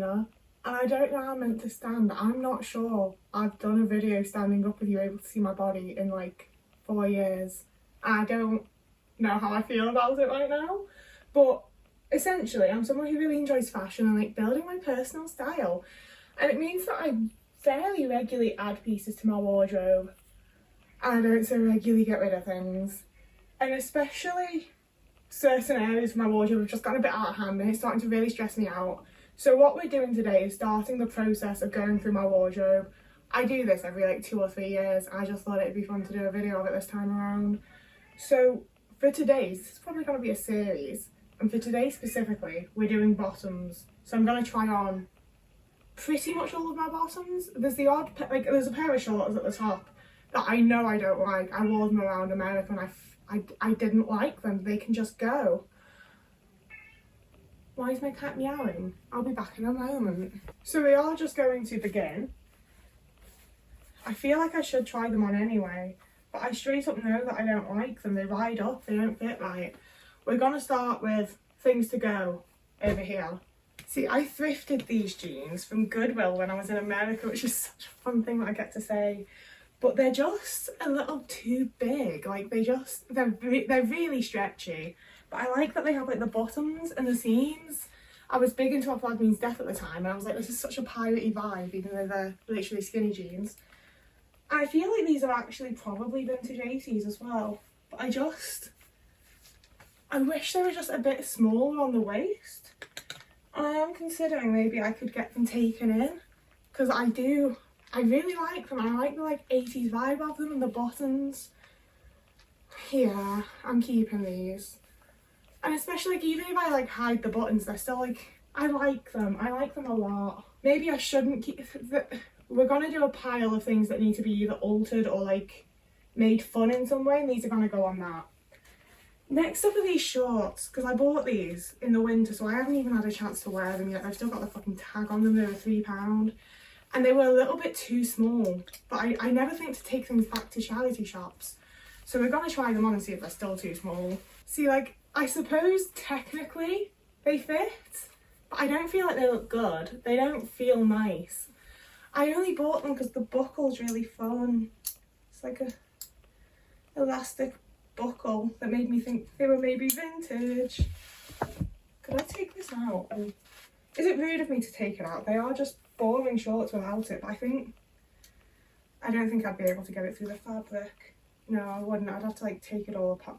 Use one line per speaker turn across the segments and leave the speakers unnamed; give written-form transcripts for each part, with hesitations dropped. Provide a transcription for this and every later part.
ballerina, and I don't know how I'm meant to stand. I'm not sure I've done a video standing up with you able to see my body in like 4 years. I don't know how I feel about it right now, but essentially I'm someone who really enjoys fashion and like building my personal style, and it means that I fairly regularly add pieces to my wardrobe and I don't so regularly get rid of things, and especially certain areas of my wardrobe have just gotten a bit out of hand and it's starting to really stress me out. So what we're doing today is starting the process of going through my wardrobe. I do this every like 2 or 3 years. I just thought it'd be fun to do a video of it this time around. So for today's, this is probably going to be a series, and for today specifically, we're doing bottoms. So I'm going to try on pretty much all of my bottoms. There's the odd, like there's a pair of shorts at the top that I know I don't like. I wore them around America and I didn't like them. They can just go. Why is my cat meowing? I'll be back in a moment. So we are just going to begin. I feel like I should try them on anyway, but I straight up know that I don't like them. They ride up, they don't fit right. We're gonna start with things to go over here. See, I thrifted these jeans from Goodwill when I was in America, which is such a fun thing that I get to say. But they're just a little too big. Like they're really stretchy. But I like that they have like the bottoms and the seams. I was big into a flag means death at the time, and I was like, this is such a piratey vibe, even though they're literally skinny jeans. I feel like these are actually probably vintage 80s as well. But I wish they were just a bit smaller on the waist. I am considering maybe I could get them taken in, because I really like them. I like the like 80s vibe of them, and the bottoms. Yeah, I'm keeping these. And especially like even if I like hide the buttons, they're still like, I like them a lot. Maybe I shouldn't keep we're gonna do a pile of things that need to be either altered or like made fun in some way, and these are gonna go on that. Next up are these shorts, because I bought these in the winter, so I haven't even had a chance to wear them yet. I've still got the fucking tag on them. They were £3 and they were a little bit too small, but I never think to take things back to charity shops, so we're gonna try them on and see if they're still too small. See, like, I suppose technically they fit, but I don't feel like they look good. They don't feel nice. I only bought them because the buckle's really fun. It's like a elastic buckle that made me think they were maybe vintage. Could I take this out? And is it rude of me to take it out? They are just boring shorts without it, but I don't think I'd be able to get it through the fabric. No, I wouldn't. I'd have to like take it all apart.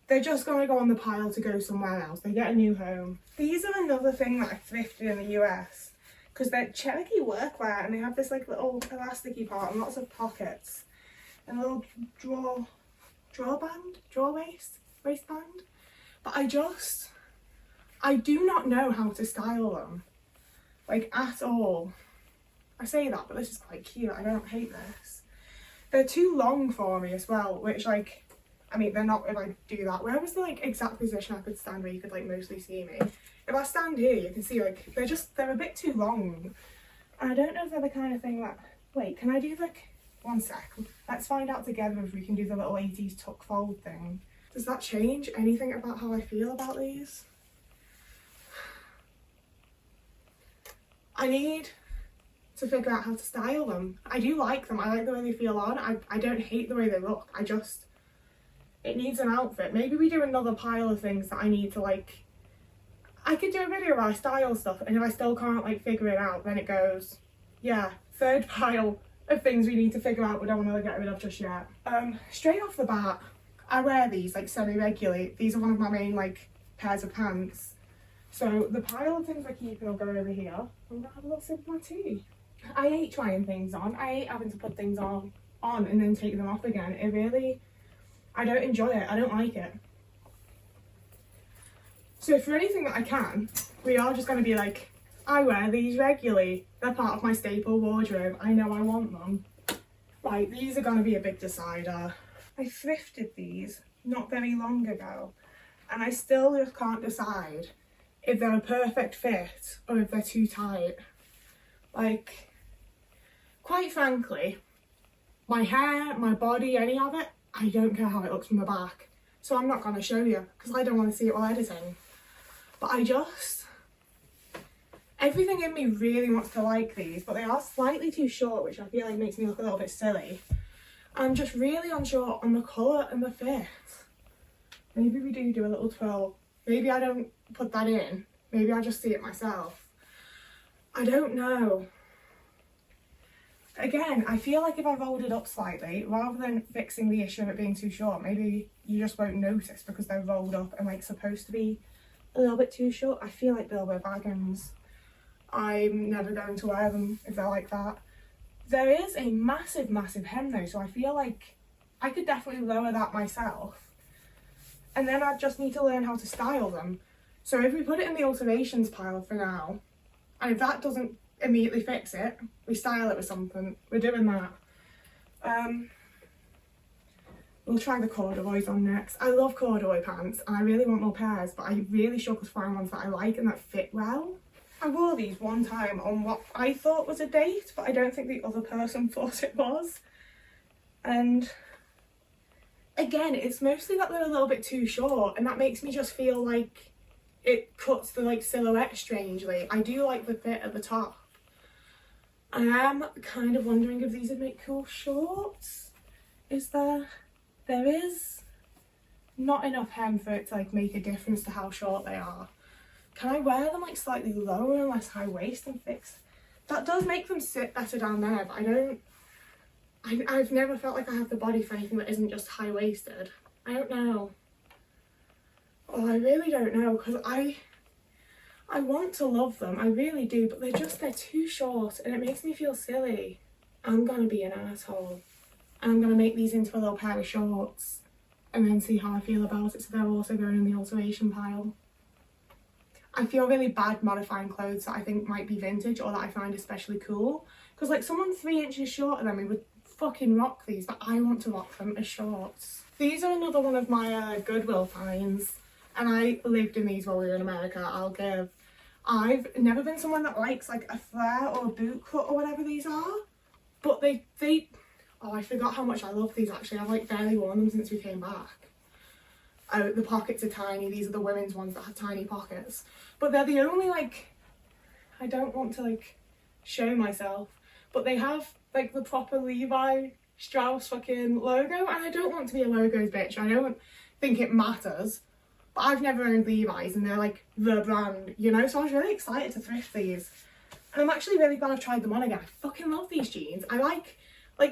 They're just going to go on the pile to go somewhere else. They get a new home. These are another thing that I thrifted in the US, because they're Cherokee workwear, and they have this like little elasticy part and lots of pockets and a little waistband. But I do not know how to style them, like at all. I say that, but this is quite cute. I don't hate this. They're too long for me as well, which like, I mean, they're not if I do that. Where was the like exact position I could stand where you could like mostly see me? If I stand here, you can see like they're a bit too long. And I don't know if they're the kind of thing that, wait, can I do like, one sec. Let's find out together if we can do the little 80s tuck fold thing. Does that change anything about how I feel about these? I need to figure out how to style them. I do like them. I like the way they feel on. I don't hate the way they look. It needs an outfit. Maybe we do another pile of things that I need to like, I could do a video where I style stuff, and if I still can't like figure it out, then it goes, yeah, third pile of things we need to figure out we don't want to get rid of just yet. Straight off the bat, I wear these like semi-regularly. These are one of my main like pairs of pants. So the pile of things we're keeping will go over here. I'm gonna have a little sip of my tea. I hate trying things on. I hate having to put things on and then take them off again. I don't enjoy it. I don't like it. So for anything that I can, we are just going to be like, I wear these regularly. They're part of my staple wardrobe. I know I want them. Right, these are going to be a big decider. I thrifted these not very long ago, and I still just can't decide if they're a perfect fit or if they're too tight. Like, quite frankly, my hair, my body, any of it, I don't care how it looks from the back. So I'm not going to show you because I don't want to see it while editing. But Everything in me really wants to like these, but they are slightly too short, which I feel like makes me look a little bit silly. I'm just really unsure on the colour and the fit. Maybe we do a little twirl. Maybe I don't put that in. Maybe I just see it myself. I don't know. Again, I feel like if I rolled it up slightly, rather than fixing the issue of it being too short, maybe you just won't notice because they're rolled up and like supposed to be a little bit too short. I feel like they'll wear bagons. I'm never going to wear them if they're like that. There is a massive, massive hem though, so I feel like I could definitely lower that myself. And then I just need to learn how to style them. So if we put it in the alterations pile for now, and if that doesn't immediately fix it, we style it with something. We're doing that. We'll try the corduroys on next. I love corduroy pants and I really want more pairs, but I really struggle to find ones that I like and that fit well. I wore these one time on what I thought was a date, but I don't think the other person thought it was. And again, it's mostly that they're a little bit too short, and that makes me just feel like it cuts the like silhouette strangely. I do like the fit at the top. I am kind of wondering if these would make cool shorts. There is not enough hem for it to like make a difference to how short they are. Can I wear them like slightly lower and less high waist and fix? That does make them sit better down there, but I've never felt like I have the body for anything that isn't just high waisted. I don't know. Oh, I really don't know, because I want to love them, I really do, but they're too short and it makes me feel silly. I'm gonna be an asshole. And I'm gonna make these into a little pair of shorts and then see how I feel about it, so they're also going in the alteration pile. I feel really bad modifying clothes that I think might be vintage or that I find especially cool, because like someone 3 inches shorter than me would fucking rock these, but I want to rock them as shorts. These are another one of my Goodwill finds, and I lived in these while we were in America, I'll give. I've never been someone that likes like a flare or a boot cut or whatever these are, but they oh, I forgot how much I love these actually. I've like barely worn them since we came back. Oh, the pockets are tiny. These are the women's ones that have tiny pockets, but they're the only like, I don't want to like show myself, but they have like the proper Levi Strauss fucking logo, and I don't want to be a logos bitch. I don't think it matters, but I've never owned Levi's and they're like the brand, you know, so I was really excited to thrift these. And I'm actually really glad I've tried them on again. I fucking love these jeans. I like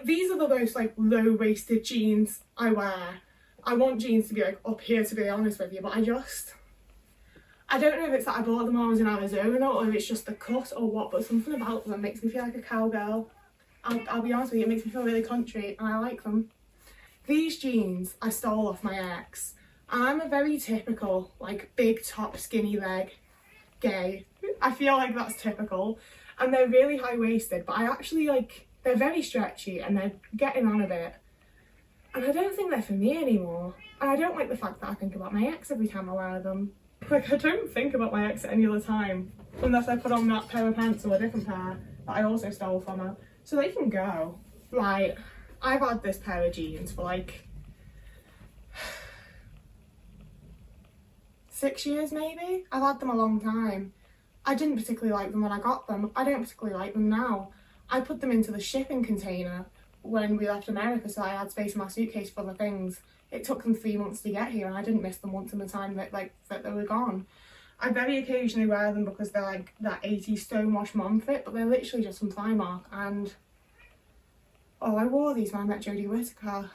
these are the most like low-waisted jeans I wear. I want jeans to be like up here, to be honest with you, but I don't know if it's that I bought them when I was in Arizona or if it's just the cut or what, but something about them makes me feel like a cowgirl. I'll be honest with you, it makes me feel really country and I like them. These jeans I stole off my ex. I'm a very typical, like, big top, skinny leg, gay. I feel like that's typical. And they're really high-waisted, but I actually, like, they're very stretchy and they're getting on a bit. And I don't think they're for me anymore. And I don't like the fact that I think about my ex every time I wear them. Like, I don't think about my ex at any other time, unless I put on that pair of pants or a different pair that I also stole from her. So they can go. Right, I've had this pair of jeans for, like, 6 years maybe? I've had them a long time. I didn't particularly like them when I got them. I don't particularly like them now. I put them into the shipping container when we left America, so I had space in my suitcase for other things. It took them 3 months to get here and I didn't miss them once in the time that they were gone. I very occasionally wear them because they're like that 80s stonewash mom fit, but they're literally just from Primark. And oh, I wore these when I met Jodie Whittaker.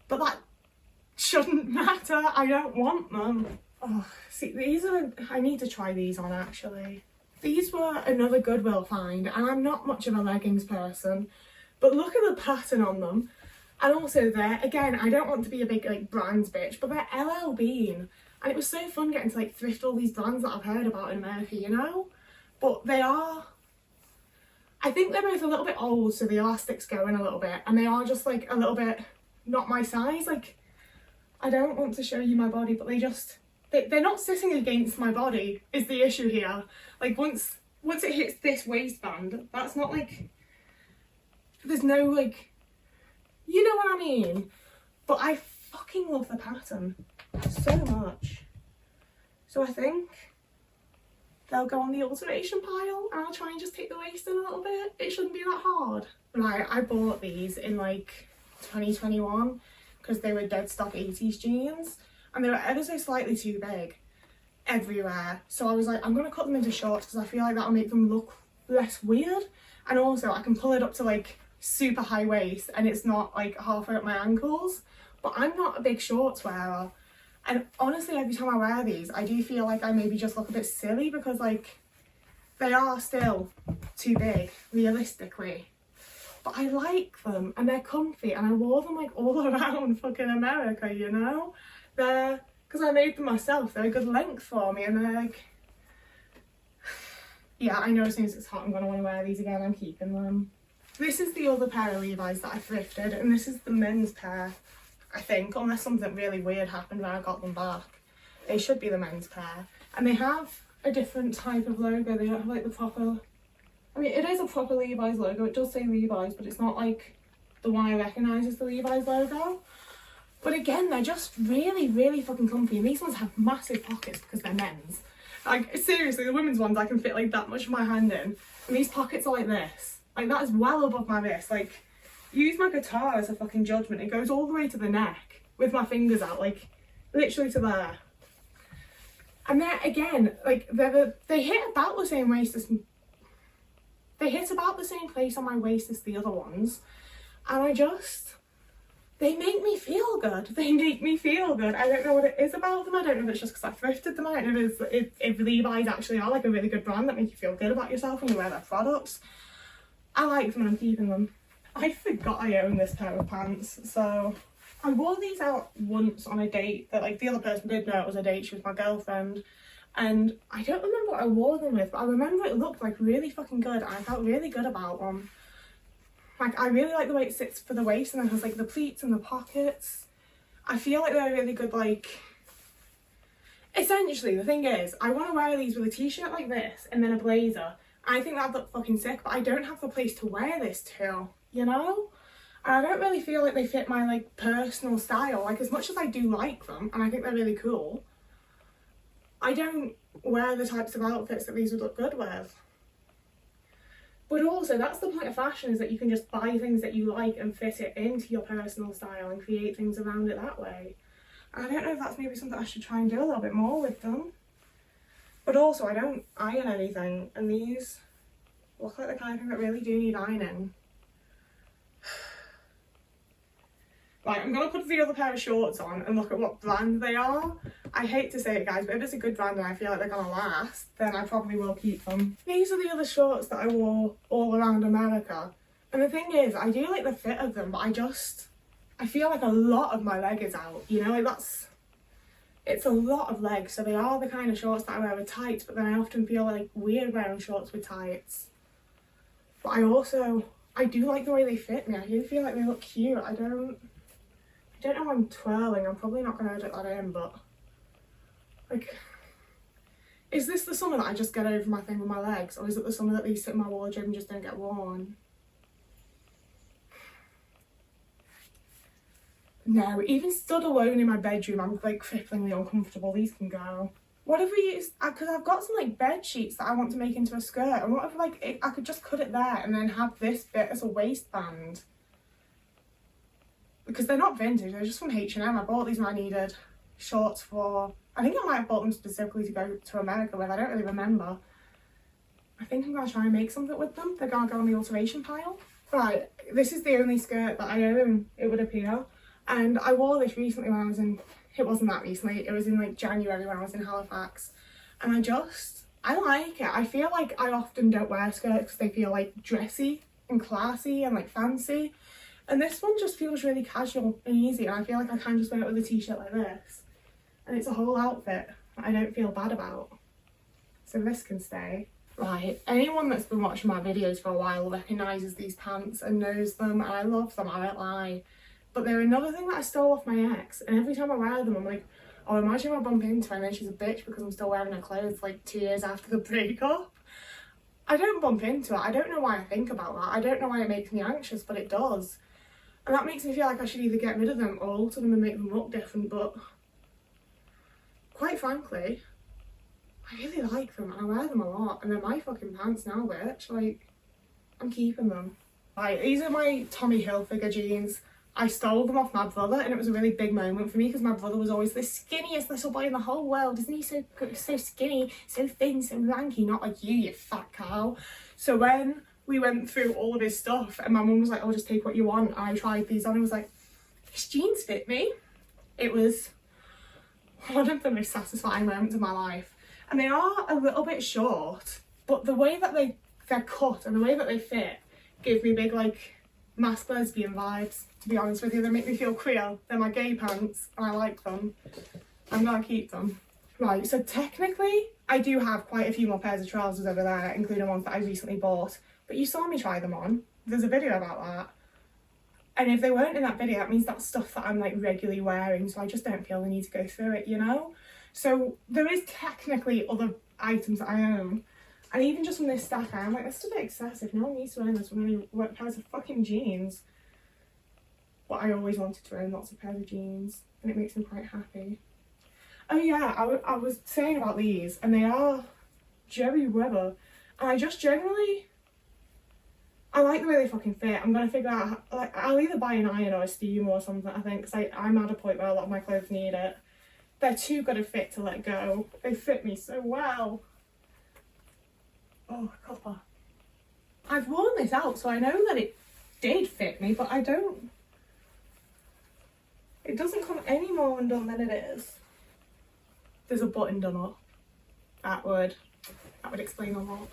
But that shouldn't matter. I don't want them. Oh, see, I need to try these on actually. These were another Goodwill find, and I'm not much of a leggings person, but look at the pattern on them. And also again, I don't want to be a big like brands bitch, but they're LL Bean. And it was so fun getting to like thrift all these brands that I've heard about in America, you know? But I think they're both a little bit old, so the elastics go in a little bit, and they are just like a little bit not my size. Like, I don't want to show you my body, but they're not sitting against my body is the issue here. Like once it hits this waistband, that's not like, there's no like, you know what I mean? But I fucking love the pattern so much. So I think they'll go on the alteration pile and I'll try and just take the waist in a little bit. It shouldn't be that hard. Right, I bought these in like 2021 because they were dead stock 80s jeans and they were ever so slightly too big everywhere. So I was like, I'm going to cut them into shorts because I feel like that'll make them look less weird. And also I can pull it up to like super high waist and it's not like halfway up my ankles. But I'm not a big shorts wearer. And honestly, every time I wear these, I do feel like I maybe just look a bit silly because like they are still too big, realistically. But I like them and they're comfy and I wore them like all around fucking America, you know? They're, because I made them myself, they're a good length for me and they're like, yeah, I know as soon as it's hot I'm going to want to wear these again, I'm keeping them. This is the other pair of Levi's that I thrifted and this is the men's pair, I think, unless something really weird happened when I got them back. They should be the men's pair. And they have a different type of logo, they don't have like the proper, I mean it is a proper Levi's logo, it does say Levi's but it's not like the one I recognise as the Levi's logo. But again, they're just really, really fucking comfy and these ones have massive pockets because they're men's. Like seriously, the women's ones I can fit like that much of my hand in and these pockets are like this. Like that is well above my wrist. Like use my guitar as a fucking judgment. It goes all the way to the neck with my fingers out, like literally to there. And they're again, like they hit about the same waist as, they hit about the same place on my waist as the other ones. And they make me feel good. They make me feel good. I don't know what it is about them. I don't know if it's just because I thrifted them. I don't know if Levi's actually are like a really good brand that make you feel good about yourself when you wear their products. I like them and I'm keeping them. I forgot I own this pair of pants, so I wore these out once on a date that like the other person did know it was a date, she was my girlfriend, and I don't remember what I wore them with, but I remember it looked like really fucking good and I felt really good about them. Like I really like the way it sits for the waist and it has like the pleats and the pockets. I feel like they're really good, like, essentially the thing is, I want to wear these with a t-shirt like this and then a blazer. I think that'd look fucking sick, but I don't have the place to wear this to, you know? And I don't really feel like they fit my like personal style. Like as much as I do like them and I think they're really cool, I don't wear the types of outfits that these would look good with. But also that's the point of fashion, is that you can just buy things that you like and fit it into your personal style and create things around it that way. And I don't know if that's maybe something I should try and do a little bit more with them. But also I don't iron anything and these look like the kind of thing that really do need ironing. Right, I'm going to put the other pair of shorts on and look at what brand they are. I hate to say it guys, but if it's a good brand and I feel like they're going to last, then I probably will keep them. These are the other shorts that I wore all around America. And the thing is, I do like the fit of them, but I feel like a lot of my leg is out, you know, like it's a lot of leg. So they are the kind of shorts that I wear with tights, but then I often feel like weird wearing shorts with tights. But I do like the way they fit me. I do feel like they look cute. I don't know why I'm twirling. I'm probably not going to edit that in, but like, is this the summer that I just get over my thing with my legs, or is it the summer that these sit in my wardrobe and just don't get worn? No, even stood alone in my bedroom, I'm like cripplingly uncomfortable. These can go. What if we use, because I've got some like bed sheets that I want to make into a skirt, and what if like I could just cut it there and then have this bit as a waistband? Because they're not vintage, they're just from H&M. I bought these when I needed shorts for, I think I might have bought them specifically to go to America with, I don't really remember. I think I'm going to try and make something with them. They're going to go on the alteration pile. Right, this is the only skirt that I own, it would appear. And I wore this recently when I was in, it wasn't that recently, it was in like January when I was in Halifax. And I like it. I feel like I often don't wear skirts because they feel like dressy and classy and like fancy. And this one just feels really casual and easy, and I feel like I can just wear it with a t-shirt like this. And it's a whole outfit that I don't feel bad about. So this can stay. Right, anyone that's been watching my videos for a while recognises these pants and knows them, and I love them, I don't lie. But they're another thing that I stole off my ex, and every time I wear them I'm like, oh, imagine if I bump into her and then she's a bitch because I'm still wearing her clothes like 2 years after the breakup. I don't bump into it, I don't know why I think about that, I don't know why it makes me anxious, but it does. And that makes me feel like I should either get rid of them or alter them and make them look different, but quite frankly, I really like them and I wear them a lot, and they're my fucking pants now, bitch. Like, I'm keeping them. Right, these are my Tommy Hilfiger jeans. I stole them off my brother, and it was a really big moment for me because my brother was always the skinniest little boy in the whole world. Isn't he so skinny, so thin, so lanky? Not like you fat cow. So when we went through all of his stuff and my mum was like, oh, just take what you want, I tried these on and was like, these jeans fit me. It was one of the most satisfying moments of my life. And they are a little bit short, but the way that they're cut and the way that they fit give me big, like, mask lesbian vibes, to be honest with you. They make me feel queer. They're my gay pants and I like them. I'm gonna keep them. Right, so technically I do have quite a few more pairs of trousers over there, including ones that I recently bought, but you saw me try them on. There's a video about that. And if they weren't in that video, that means that's stuff that I'm like regularly wearing, so I just don't feel the need to go through it, you know? So there is technically other items that I own. And even just from this stack, I'm like, that's a bit excessive. No one needs to own this when you wear pairs of fucking jeans. But I always wanted to own lots of pairs of jeans, and it makes me quite happy. Oh yeah, I was saying about these, and they are Jerry Weber. And I just generally, I like the way they fucking fit. I'm gonna figure out, like, I'll either buy an iron or a steamer or something, I think, because I'm at a point where a lot of my clothes need it. They're too good a fit to let go. They fit me so well. Oh, copper. I've worn this out, so I know that it did fit me, but it doesn't come any more undone than it is. There's a button done up. That would explain a lot.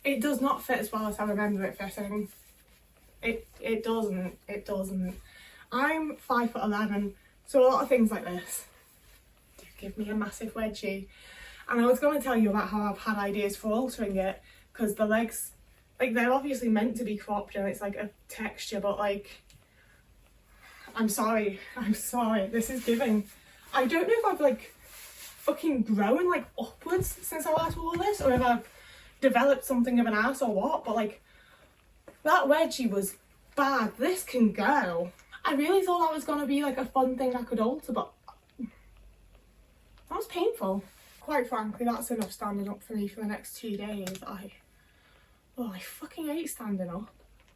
It does not fit as well as I remember it fitting. It doesn't. I'm 5'11", so a lot of things like this do give me a massive wedgie. And I was going to tell you about how I've had ideas for altering it, because the legs, like, they're obviously meant to be cropped and it's like a texture, but like, I'm sorry, this is giving. I don't know if I've like fucking grown like upwards since I last wore this, or if I've developed something of an ass or what, but like, that wedgie was bad. This can go. I really thought that was going to be like a fun thing I could alter, but that was painful. Quite frankly, that's enough standing up for me for the next 2 days. I fucking hate standing up.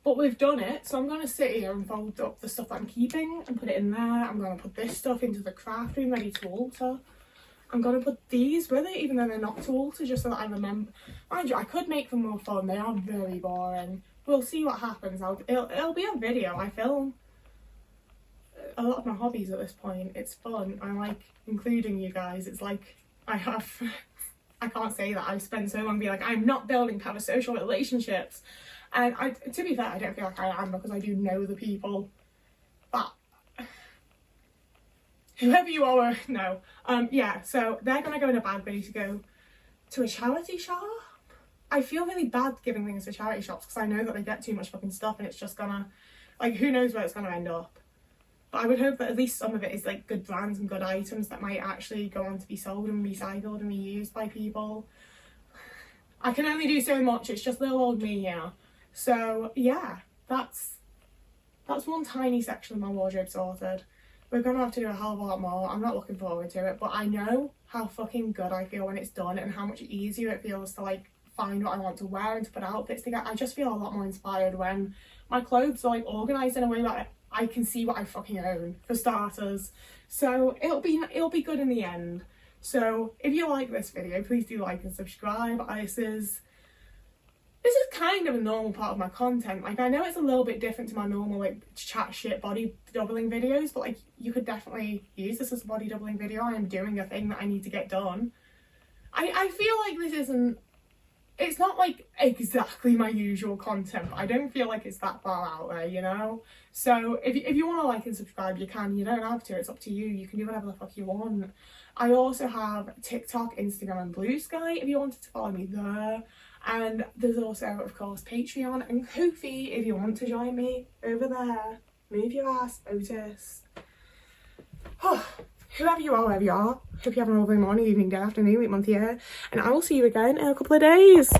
But we've done it, so I'm going to sit here and fold up the stuff that I'm keeping and put it in there. I'm going to put this stuff into the craft room ready to alter. I'm going to put these with it, even though they're not to alter, just so that I remember. Mind you, I could make them more fun. They are very boring. We'll see what happens. It'll be a video. I film a lot of my hobbies at this point. It's fun. I like including you guys. It's like I can't say that I've spent so long being like, I'm not building parasocial relationships. And to be fair, I don't feel like I am, because I do know the people. But whoever you are, no. Yeah, so they're going to go in a bag ready to go to a charity shop. I feel really bad giving things to charity shops because I know that they get too much fucking stuff and it's just gonna, like, who knows where it's gonna end up. But I would hope that at least some of it is like good brands and good items that might actually go on to be sold and recycled and reused by people. I can only do so much, it's just little old me here. So yeah, that's one tiny section of my wardrobe sorted. We're gonna have to do a hell of a lot more. I'm not looking forward to it, but I know how fucking good I feel when it's done and how much easier it feels to like find what I want to wear and to put outfits together. I just feel a lot more inspired when my clothes are like organised in a way that I can see what I fucking own, for starters. So it'll be good in the end. So if you like this video, please do like and subscribe. This is kind of a normal part of my content. Like, I know it's a little bit different to my normal like chat shit body doubling videos, but like, you could definitely use this as a body doubling video. I am doing a thing that I need to get done. I feel like it's not like exactly my usual content, but I don't feel like it's that far out there, you know? So if you want to like and subscribe, you can. You don't have to, it's up to you. You can do whatever the fuck you want. I also have TikTok, Instagram and Blue Sky if you wanted to follow me there. And there's also, of course, Patreon and Ko-fi if you want to join me over there. Move your ass, Otis. Whoever you are, wherever you are, hope you have a lovely morning, evening, day, afternoon, week, month, year, and I will see you again in a couple of days.